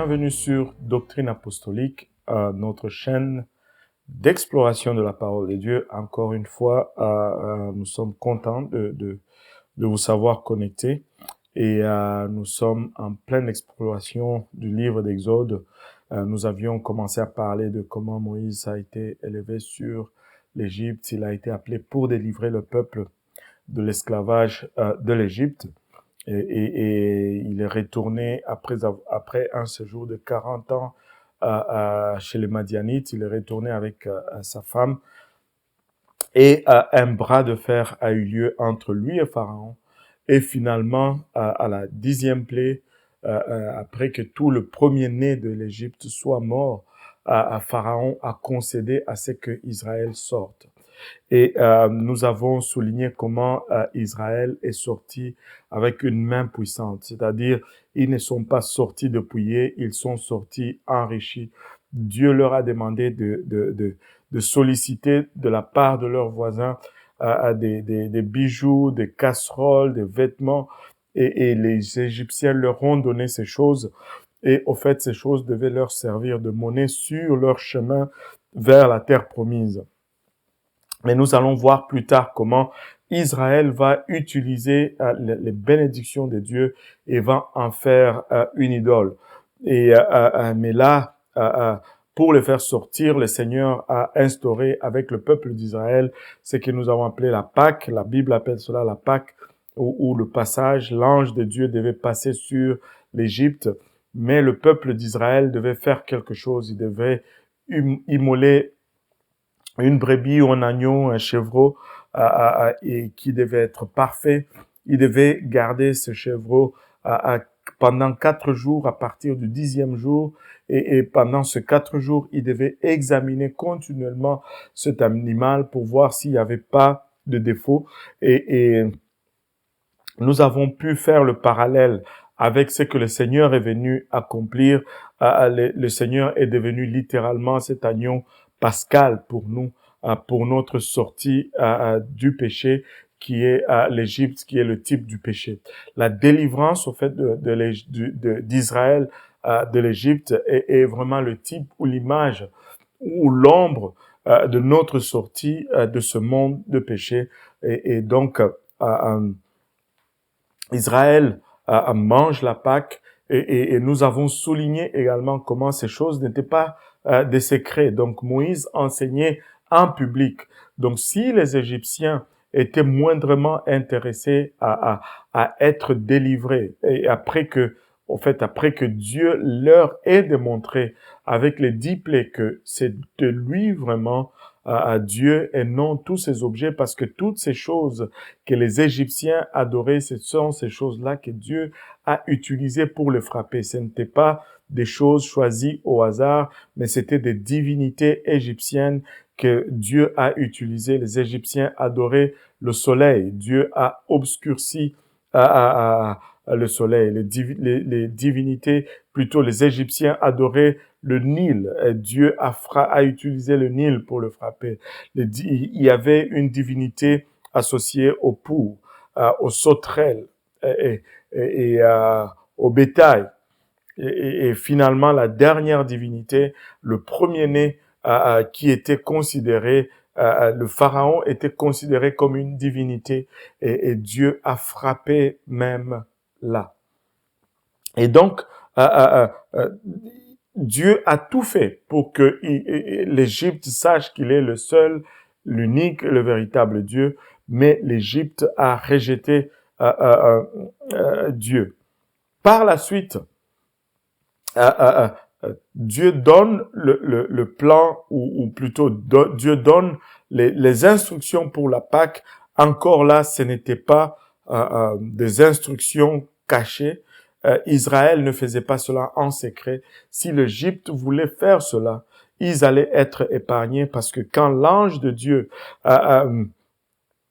Bienvenue sur Doctrine Apostolique, notre chaîne d'exploration de la parole de Dieu. Encore une fois, nous sommes contents de vous savoir connectés et nous sommes en pleine exploration du livre d'Exode. Nous avions commencé à parler de comment Moïse a été élevé sur l'Égypte. Il a été appelé pour délivrer le peuple de l'esclavage de l'Égypte. Et il est retourné après un séjour de 40 ans chez les Madianites. Il est retourné avec sa femme et un bras de fer a eu lieu entre lui et Pharaon. Et finalement, à la 10e plaie, après que tout le premier-né de l'Égypte soit mort, Pharaon a concédé à ce que Israël sorte. Et nous avons souligné comment Israël est sorti avec une main puissante, c'est-à-dire ils ne sont pas sortis dépouillés, ils sont sortis enrichis. Dieu leur a demandé de solliciter de la part de leurs voisins des bijoux, des casseroles, des vêtements, et les Égyptiens leur ont donné ces choses. Et au fait, ces choses devaient leur servir de monnaie sur leur chemin vers la terre promise. Mais nous allons voir plus tard comment Israël va utiliser les bénédictions de Dieu et va en faire une idole. Mais là, pour les faire sortir, le Seigneur a instauré avec le peuple d'Israël ce que nous avons appelé la Pâque. La Bible appelle cela la Pâque, où le passage, l'ange de Dieu devait passer sur l'Égypte, mais le peuple d'Israël devait faire quelque chose. Il devait immoler une brebis ou un agneau, un chevreau, et qui devait être parfait. Il devait garder ce chevreau pendant 4 jours, à partir du 10e jour, et pendant ces 4 jours, il devait examiner continuellement cet animal pour voir s'il n'y avait pas de défaut. Et nous avons pu faire le parallèle avec ce que le Seigneur est venu accomplir. Le Seigneur est devenu littéralement cet agneau pascal pour nous, pour notre sortie du péché qui est l'Égypte, qui est le type du péché. La délivrance au fait d'Israël de l'Égypte est vraiment le type ou l'image ou l'ombre de notre sortie de ce monde de péché. Et donc, Israël mange la Pâque et nous avons souligné également comment ces choses n'étaient pas des secrets. Donc Moïse enseignait en public. Donc si les Égyptiens étaient moindrement intéressés à être délivrés et après que Dieu leur ait démontré avec les 10 plaies que c'est de lui vraiment à Dieu et non tous ces objets, parce que toutes ces choses que les Égyptiens adoraient, ce sont ces choses-là que Dieu a utilisées pour les frapper. Ce n'était pas des choses choisies au hasard, mais c'était des divinités égyptiennes que Dieu a utilisées. Les Égyptiens adoraient le soleil. Dieu a obscurci le soleil. Les divinités, plutôt les Égyptiens adoraient le Nil. Dieu a utilisé le Nil pour le frapper. Il y avait une divinité associée au pou, aux sauterelles et au bétail. Et finalement, la dernière divinité, le premier-né qui était considéré, le pharaon était considéré comme une divinité et Dieu a frappé même là. Et donc, Dieu a tout fait pour que l'Égypte sache qu'il est le seul, l'unique, le véritable Dieu, mais l'Égypte a rejeté Dieu. Par la suite, Dieu donne le plan, ou plutôt Dieu donne les instructions pour la Pâque. Encore là, ce n'était pas des instructions cachées. Israël ne faisait pas cela en secret. Si l'Égypte voulait faire cela, ils allaient être épargnés, parce que quand l'ange de Dieu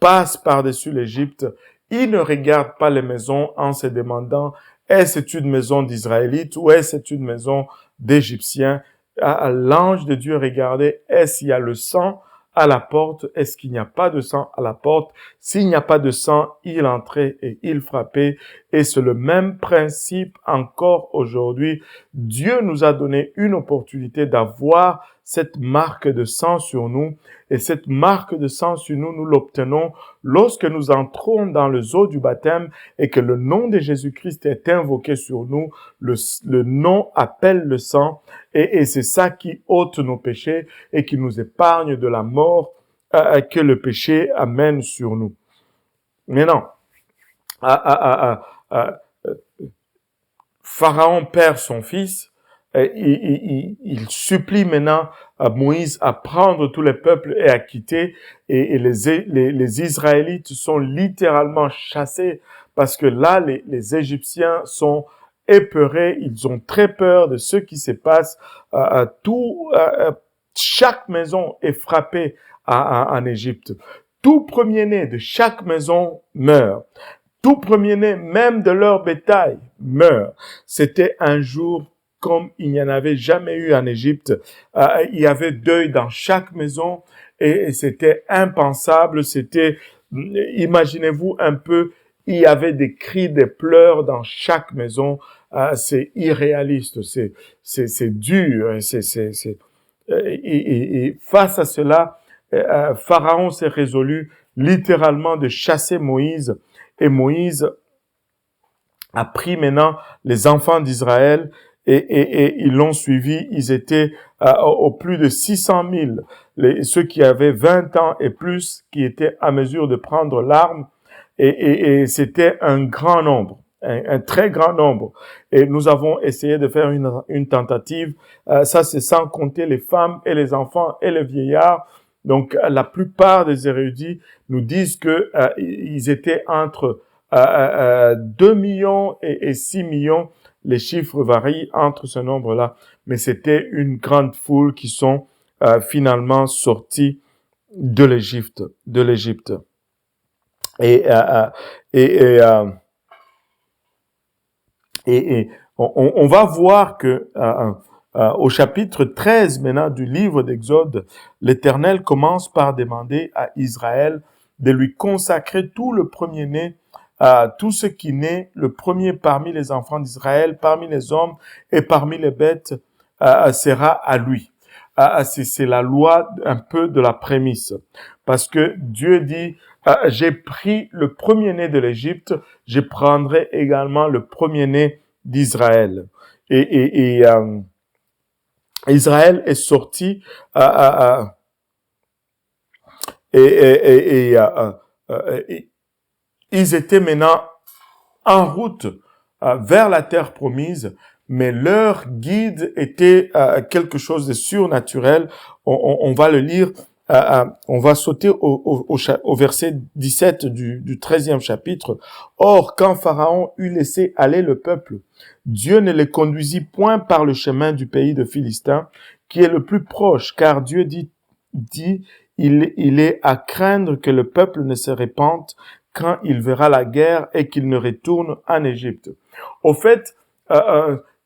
passe par-dessus l'Égypte, il ne regarde pas les maisons en se demandant est-ce une maison d'Israélites ou est-ce une maison d'Égyptiens. L'ange de Dieu regardait est-ce qu'il y a le sang à la porte? Est-ce qu'il n'y a pas de sang à la porte? S'il n'y a pas de sang, il entrait et il frappait. Et c'est le même principe encore aujourd'hui. Dieu nous a donné une opportunité d'avoir cette marque de sang sur nous. Et cette marque de sang sur nous, nous l'obtenons lorsque nous entrons dans le eau du baptême et que le nom de Jésus-Christ est invoqué sur nous. Le nom appelle le sang et c'est ça qui ôte nos péchés et qui nous épargne de la mort que le péché amène sur nous. Maintenant, Pharaon perd son fils. Il supplie maintenant à Moïse à prendre tous les peuples et à quitter. Et les Israélites sont littéralement chassés parce que là, les Égyptiens sont épeurés. Ils ont très peur de ce qui se passe. Chaque maison est frappée en Égypte. Tout premier-né de chaque maison meurt. Tout premier-né, même de leur bétail, meurt. C'était un jour comme il n'y en avait jamais eu en Égypte. Il y avait deuil dans chaque maison et c'était impensable. Imaginez-vous un peu, il y avait des cris, des pleurs dans chaque maison. C'est irréaliste, c'est dur. Et face à cela, Pharaon s'est résolu littéralement de chasser Moïse. Et Moïse a pris maintenant les enfants d'Israël et ils l'ont suivi. Ils étaient au plus de 600 000, ceux qui avaient 20 ans et plus, qui étaient à mesure de prendre l'arme. Et c'était un grand nombre, un très grand nombre. Et nous avons essayé de faire une tentative. Ça, c'est sans compter les femmes et les enfants et les vieillards. Donc, la plupart des érudits nous disent que ils étaient entre 2 millions et 6 millions. Les chiffres varient entre ce nombre-là, mais c'était une grande foule qui sont finalement sortis de l'Égypte. Et on va voir que au chapitre 13 maintenant du livre d'Exode, l'Éternel commence par demander à Israël de lui consacrer tout le premier-né, tout ce qui naît, le premier parmi les enfants d'Israël, parmi les hommes et parmi les bêtes, sera à lui. C'est la loi un peu de la prémisse. Parce que Dieu dit, j'ai pris le premier-né de l'Égypte, je prendrai également le premier-né d'Israël. Et Israël est sorti ils étaient maintenant en route vers la terre promise, mais leur guide était quelque chose de surnaturel. On va le lire, on va sauter au verset 17 du 13e chapitre. Or, quand Pharaon eut laissé aller le peuple, Dieu ne les conduisit point par le chemin du pays de Philistins, qui est le plus proche, car Dieu dit, il est à craindre que le peuple ne se répande quand il verra la guerre et qu'il ne retourne en Égypte. Au fait,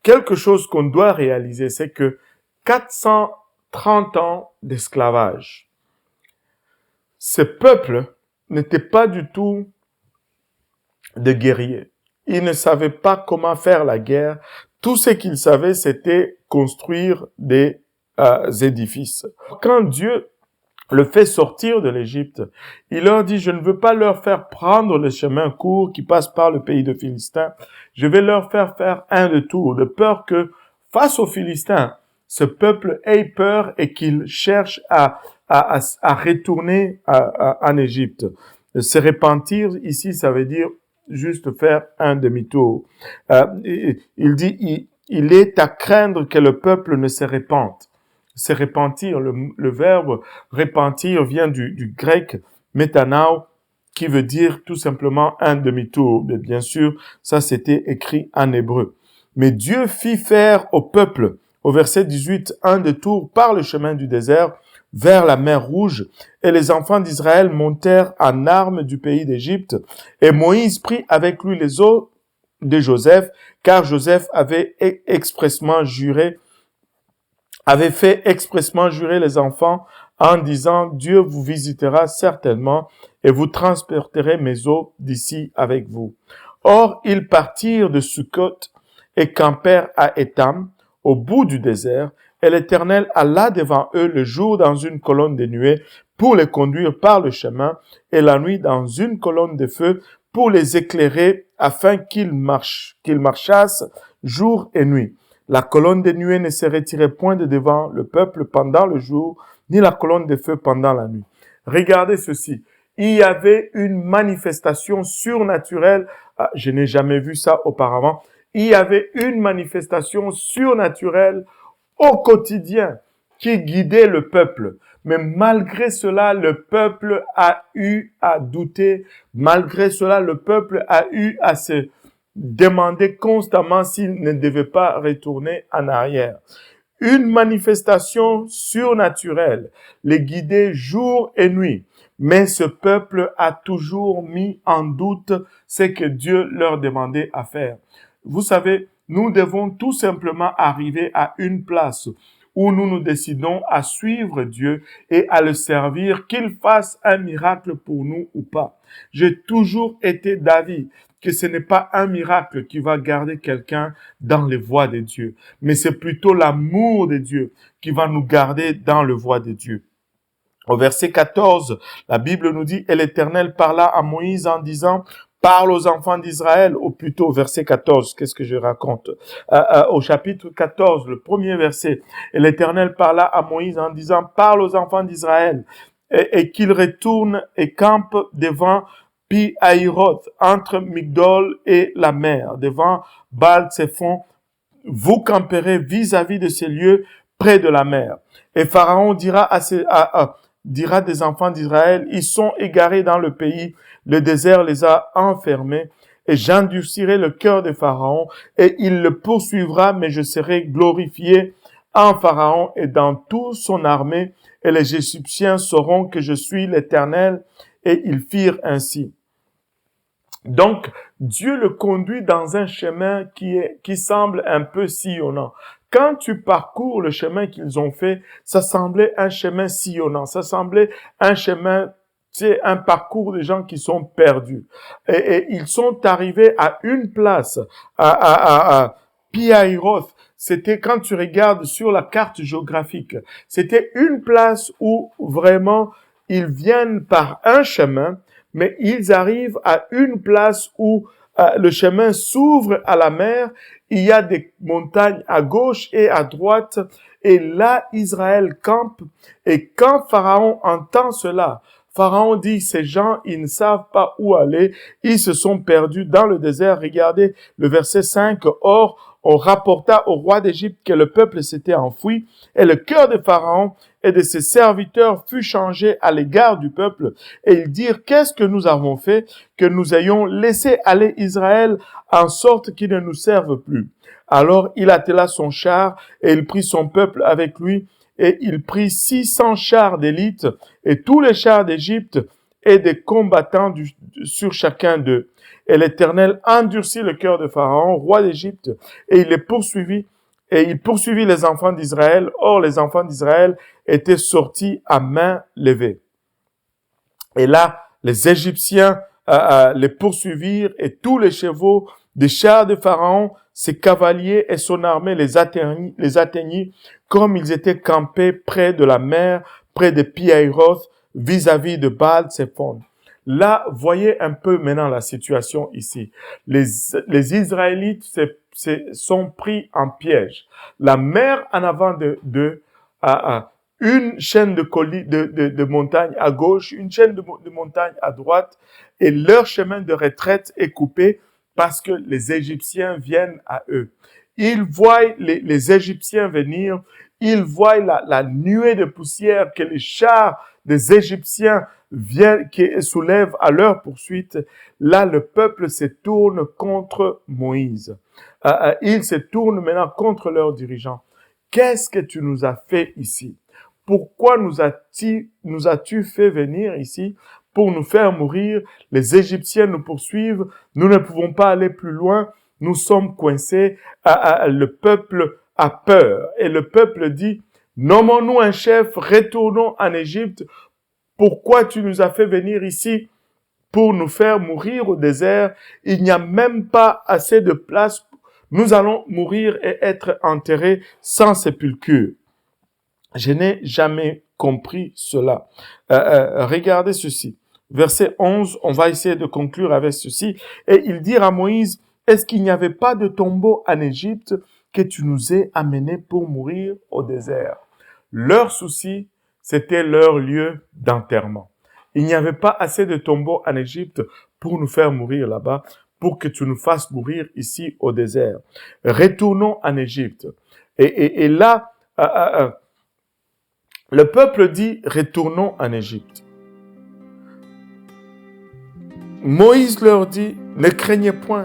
quelque chose qu'on doit réaliser, c'est que 430 ans d'esclavage, ce peuple n'était pas du tout des guerriers. Ils ne savaient pas comment faire la guerre. Tout ce qu'ils savaient, c'était construire des édifices. Quand Dieu le fait sortir de l'Égypte, il leur dit, je ne veux pas leur faire prendre le chemin court qui passe par le pays de Philistins. Je vais leur faire un détour, de peur que, face aux Philistins, ce peuple ait peur et qu'il cherche à retourner en Égypte. Se repentir, ici, ça veut dire juste faire un demi-tour. Il dit, il est à craindre que le peuple ne se répande. Se repentir, le verbe repentir vient du grec métanao, qui veut dire tout simplement un demi-tour. Mais bien sûr, ça c'était écrit en hébreu. Mais Dieu fit faire au peuple, au verset 18, un détour par le chemin du désert vers la mer Rouge, et les enfants d'Israël montèrent en armes du pays d'Égypte, et Moïse prit avec lui les os de Joseph, car Joseph avait fait expressement jurer les enfants en disant, Dieu vous visitera certainement et vous transporterez mes eaux d'ici avec vous. Or, ils partirent de Sukkot et campèrent à Étam, au bout du désert, et l'Éternel alla devant eux le jour dans une colonne de nuée pour les conduire par le chemin, et la nuit dans une colonne de feu pour les éclairer afin qu'ils marchassent jour et nuit. La colonne de nuée ne se retirait point de devant le peuple pendant le jour, ni la colonne de feu pendant la nuit. Regardez ceci. Il y avait une manifestation surnaturelle. Je n'ai jamais vu ça auparavant. Il y avait une manifestation surnaturelle au quotidien qui guidait le peuple. Mais malgré cela, le peuple a eu à douter. Malgré cela, le peuple a eu à se demander constamment s'il ne devait pas retourner en arrière. Une manifestation surnaturelle les guidait jour et nuit. Mais ce peuple a toujours mis en doute ce que Dieu leur demandait à faire. Vous savez, nous devons tout simplement arriver à une place où nous nous décidons à suivre Dieu et à le servir, qu'il fasse un miracle pour nous ou pas. J'ai toujours été d'avis que ce n'est pas un miracle qui va garder quelqu'un dans les voies de Dieu, mais c'est plutôt l'amour de Dieu qui va nous garder dans les voies de Dieu. Au verset 14, la Bible nous dit, « Et l'Éternel parla à Moïse en disant, parle aux enfants d'Israël, ou plutôt au verset 14, qu'est-ce que je raconte? Au chapitre 14, le premier verset, « Et l'Éternel parla à Moïse en disant, parle aux enfants d'Israël, et qu'ils retournent et campent devant Pi-Hahiroth, entre Migdol et la mer, devant Baal-Tsephon. Vous camperez vis-à-vis de ces lieux près de la mer. Et Pharaon dira des enfants d'Israël, ils sont égarés dans le pays, le désert les a enfermés, et j'endurcirai le cœur de Pharaon, et il le poursuivra, mais je serai glorifié en Pharaon et dans toute son armée, et les Égyptiens sauront que je suis l'Éternel, et ils firent ainsi. » Donc, Dieu le conduit dans un chemin qui semble un peu sillonnant. Quand tu parcours le chemin qu'ils ont fait, ça semblait un chemin sillonnant. Ça semblait un chemin, un parcours de gens qui sont perdus. Et ils sont arrivés à une place, à Pi-Hahiroth. C'était, quand tu regardes sur la carte géographique, c'était une place où vraiment ils viennent par un chemin, mais ils arrivent à une place où le chemin s'ouvre à la mer, il y a des montagnes à gauche et à droite, et là Israël campe, et quand Pharaon entend cela, Pharaon dit, ces gens, ils ne savent pas où aller, ils se sont perdus dans le désert. Regardez le verset 5, or, on rapporta au roi d'Égypte que le peuple s'était enfoui, et le cœur de Pharaon et de ses serviteurs fut changé à l'égard du peuple, et ils dirent, qu'est-ce que nous avons fait, que nous ayons laissé aller Israël en sorte qu'il ne nous serve plus? Alors il attela son char, et il prit son peuple avec lui, et il prit 600 chars d'élite, et tous les chars d'Égypte, et des combattants sur chacun d'eux. Et l'Éternel endurcit le cœur de Pharaon, roi d'Égypte, et il poursuivit les enfants d'Israël. Or, les enfants d'Israël étaient sortis à main levée. Et là, les Égyptiens les poursuivirent, et tous les chevaux des chars de Pharaon, ses cavaliers et son armée les atteignit, comme ils étaient campés près de la mer, près de Pi-Hahiroth, vis-à-vis de Baal-Tsephon. Là, voyez un peu maintenant la situation ici. Les Israélites sont pris en piège. La mer en avant une chaîne de montagnes à gauche, une chaîne de montagnes à droite, et leur chemin de retraite est coupé parce que les Égyptiens viennent à eux. Ils voient les Égyptiens venir, ils voient la nuée de poussière que les chars des Égyptiens qui soulèvent à leur poursuite. Là, le peuple se tourne contre Moïse. Ils se tournent maintenant contre leurs dirigeants. Qu'est-ce que tu nous as fait ici? Pourquoi nous as-tu fait venir ici pour nous faire mourir? Les Égyptiens nous poursuivent. Nous ne pouvons pas aller plus loin. Nous sommes coincés. Le peuple a peur. Et le peuple dit, Nommons-nous un chef, retournons en Égypte. Pourquoi tu nous as fait venir ici pour nous faire mourir au désert? Il n'y a même pas assez de place. Nous allons mourir et être enterrés sans sépulture. Je n'ai jamais compris cela. Regardez ceci. Verset 11, on va essayer de conclure avec ceci. Et il dit à Moïse, est-ce qu'il n'y avait pas de tombeau en Égypte que tu nous aies amenés pour mourir au désert? Leur souci, c'était leur lieu d'enterrement. Il n'y avait pas assez de tombeaux en Égypte pour nous faire mourir là-bas, pour que tu nous fasses mourir ici au désert. Retournons en Égypte. Et là, le peuple dit, retournons en Égypte. Moïse leur dit, ne craignez point.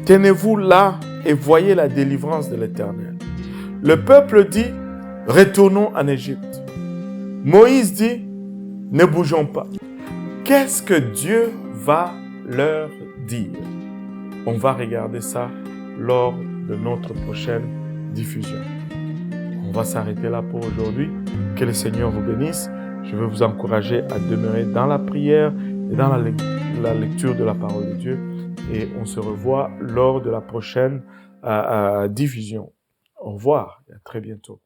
Tenez-vous là et voyez la délivrance de l'Éternel. Le peuple dit, retournons en Égypte. Moïse dit, ne bougeons pas. Qu'est-ce que Dieu va leur dire? On va regarder ça lors de notre prochaine diffusion. On va s'arrêter là pour aujourd'hui. Que le Seigneur vous bénisse. Je veux vous encourager à demeurer dans la prière et dans la lecture de la parole de Dieu. Et on se revoit lors de la prochaine diffusion. Au revoir et à très bientôt.